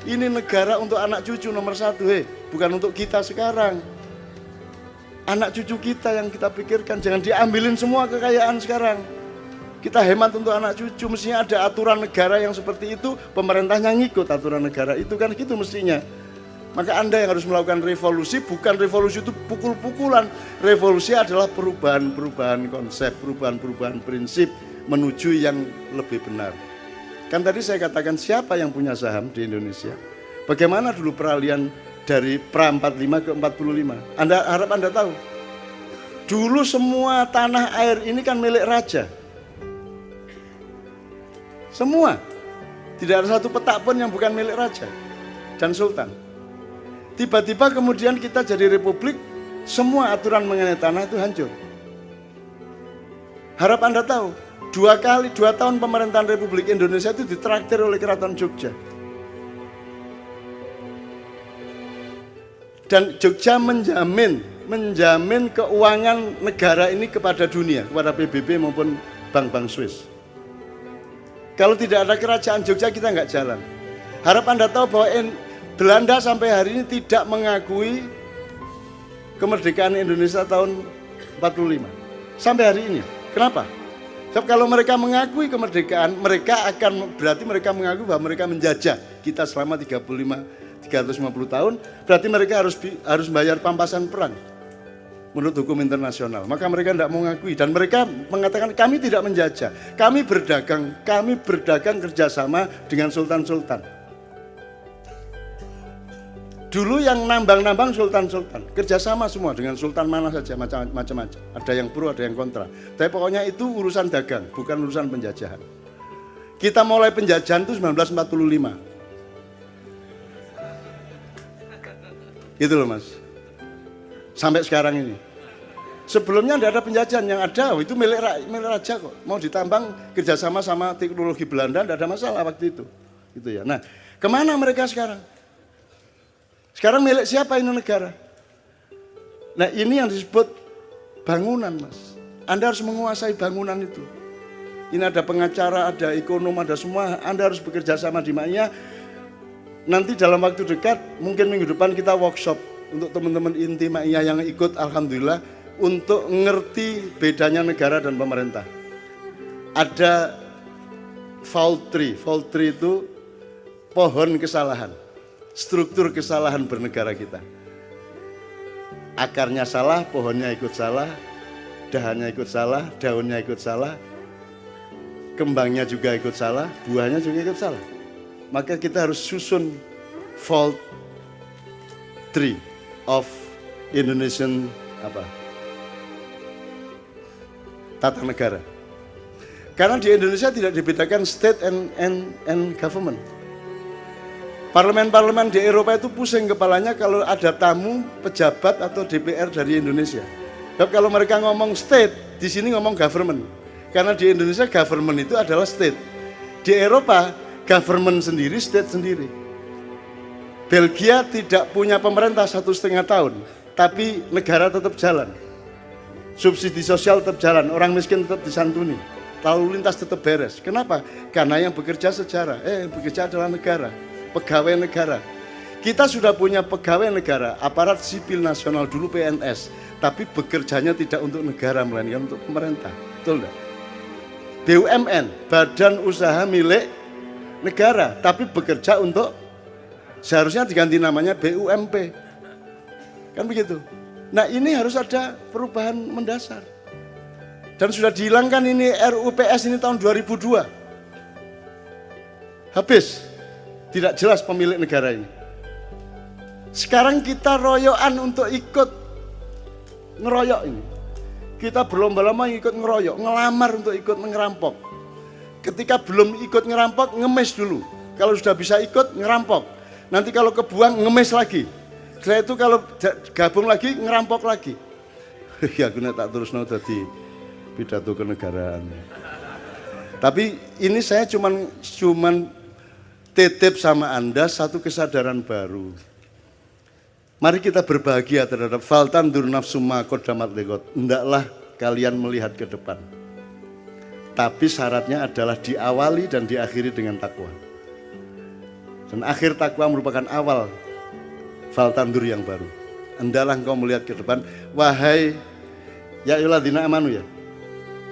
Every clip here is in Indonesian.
Ini negara untuk anak cucu nomor satu, bukan untuk kita sekarang. Anak cucu kita yang kita pikirkan, jangan diambilin semua kekayaan sekarang. Kita hemat untuk anak cucu, mestinya ada aturan negara yang seperti itu, pemerintahnya ngikut aturan negara itu kan gitu mestinya. Maka Anda yang harus melakukan revolusi, bukan revolusi itu pukul-pukulan. Revolusi adalah perubahan-perubahan konsep, perubahan-perubahan prinsip menuju yang lebih benar. Kan tadi saya katakan siapa yang punya saham di Indonesia? Bagaimana dulu peralihan dari pra 45 ke 45? Harap Anda tahu. Dulu semua tanah air ini kan milik raja. Semua. Tidak ada satu petak pun yang bukan milik raja dan sultan. Tiba-tiba kemudian kita jadi republik, semua aturan mengenai tanah itu hancur. Harap Anda tahu, 2 tahun pemerintahan Republik Indonesia itu ditraktir oleh Keraton Jogja. Dan Jogja menjamin keuangan negara ini kepada dunia, kepada PBB maupun bank-bank Swiss. Kalau tidak ada kerajaan Jogja kita nggak jalan. Harap Anda tahu bahwa Belanda sampai hari ini tidak mengakui kemerdekaan Indonesia tahun 45. Sampai hari ini. Kenapa? Sebab kalau mereka mengakui kemerdekaan, berarti mereka mengakui bahwa mereka menjajah kita selama 350 tahun, berarti mereka harus bayar pampasan perang menurut hukum internasional. Maka mereka tidak mau mengakui dan mereka mengatakan kami tidak menjajah, kami berdagang kerjasama dengan sultan-sultan. Dulu yang nambang-nambang sultan-sultan, kerjasama semua dengan sultan mana saja, macam-macam. Ada yang pro, ada yang kontra. Tapi pokoknya itu urusan dagang, bukan urusan penjajahan. Kita mulai penjajahan itu 1945. Gitu loh Mas. Sampai sekarang ini. Sebelumnya tidak ada penjajahan, yang ada itu milik raja kok. Mau ditambang kerjasama sama teknologi Belanda, tidak ada masalah waktu itu. Gitu ya. Nah, kemana mereka sekarang? Sekarang milik siapa ini negara? Nah ini yang disebut bangunan Mas. Anda harus menguasai bangunan itu. Ini ada pengacara, ada ekonom, ada semua. Anda harus bekerja sama di MAIA. Nanti dalam waktu dekat, mungkin minggu depan kita workshop. Untuk teman-teman inti MAIA yang ikut, Alhamdulillah. Untuk ngerti bedanya negara dan pemerintah. Ada fault tree. Fault tree itu pohon kesalahan. Struktur kesalahan bernegara kita. Akarnya salah, pohonnya ikut salah, dahannya ikut salah, daunnya ikut salah, kembangnya juga ikut salah, buahnya juga ikut salah. Maka kita harus susun fault tree of Indonesian tata negara. Karena di Indonesia tidak dibedakan state and government. Parlemen-parlemen di Eropa itu pusing kepalanya kalau ada tamu, pejabat atau DPR dari Indonesia. Sebab kalau mereka ngomong state, di sini ngomong government. Karena di Indonesia government itu adalah state. Di Eropa, government sendiri, state sendiri. Belgia tidak punya pemerintah 1,5 tahun, tapi negara tetap jalan. Subsidi sosial tetap jalan, orang miskin tetap disantuni. Lalu lintas tetap beres. Kenapa? Karena yang bekerja bekerja adalah negara. Pegawai negara. Kita sudah punya pegawai negara, aparat sipil nasional dulu PNS, tapi bekerjanya tidak untuk negara melainkan untuk pemerintah. Betul enggak? BUMN, badan usaha milik negara, tapi bekerja untuk, seharusnya diganti namanya BUMP. Kan begitu. Nah, ini harus ada perubahan mendasar. Dan sudah dihilangkan ini RUPS ini tahun 2002. Habis. Tidak jelas pemilik negara ini. Sekarang kita royokan untuk ikut ngeroyok ini. Kita berlomba-lomba ikut ngeroyok, ngelamar untuk ikut ngerampok. Ketika belum ikut ngerampok, ngemis dulu. Kalau sudah bisa ikut, ngerampok. Nanti kalau kebuang, ngemis lagi. Setelah itu kalau gabung lagi, ngerampok lagi. Ya, aku tak terus tadi pidato kenegaraan. Tapi ini saya cuman titip sama Anda satu kesadaran baru. Mari kita berbahagia terhadap faltan dur nafsu ma qaddamat liqad. Hendaklah kalian melihat ke depan. Tapi syaratnya adalah diawali dan diakhiri dengan takwa. Dan akhir takwa merupakan awal faltandur yang baru. Hendalah engkau melihat ke depan, wahai ya ayyuhalladzina amanu ya,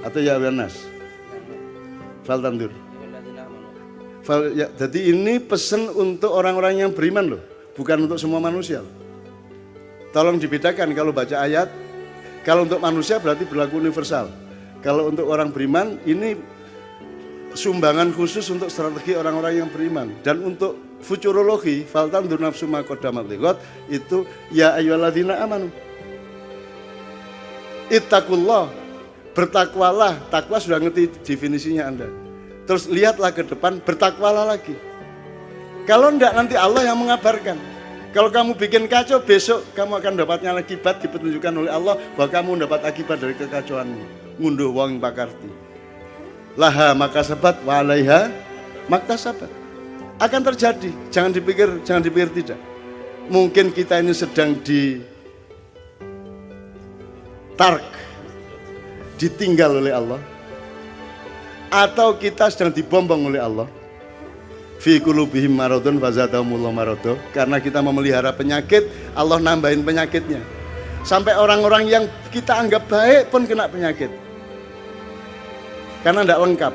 atau ya ayyuhannas. Faltandur. Jadi ini pesan untuk orang-orang yang beriman loh, bukan untuk semua manusia. Tolong dibedakan kalau baca ayat. Kalau untuk manusia berarti berlaku universal. Kalau untuk orang beriman ini sumbangan khusus untuk strategi orang-orang yang beriman. Dan untuk futurologi, faltandur nafsu ma qaddamat lighad, itu ya ayyuhalladzina amanu. Ittaqullah, bertakwalah. Takwa sudah ngerti definisinya Anda. Terus lihatlah ke depan, bertakwalah lagi. Kalau enggak nanti Allah yang mengabarkan. Kalau kamu bikin kacau, besok kamu akan dapatnya akibat dipetunjukkan oleh Allah bahwa kamu mendapat akibat dari kekacauanmu. Ngunduh wong pakarti. Laha maka sabat, wa alaiha maktasabat. Akan terjadi, jangan dipikir tidak. Mungkin kita ini sedang ditinggal oleh Allah, atau kita sedang dibombong oleh Allah. Fi qulubihim maradun fazadahumullahu marada. Karena kita memelihara penyakit, Allah nambahin penyakitnya. Sampai orang-orang yang kita anggap baik pun kena penyakit. Karena tidak lengkap.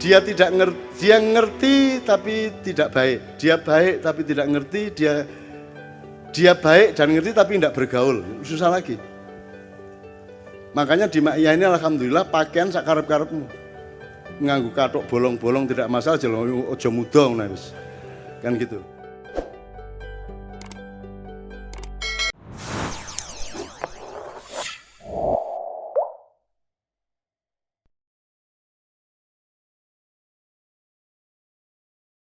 Dia ngerti tapi tidak baik. Dia baik tapi tidak ngerti, dia baik dan ngerti tapi tidak bergaul. Susah lagi. Makanya di Ma'iyah ini alhamdulillah pakaian sakarep-karepmu. Nganggu katok bolong-bolong tidak masalah, ojo muda kan gitu.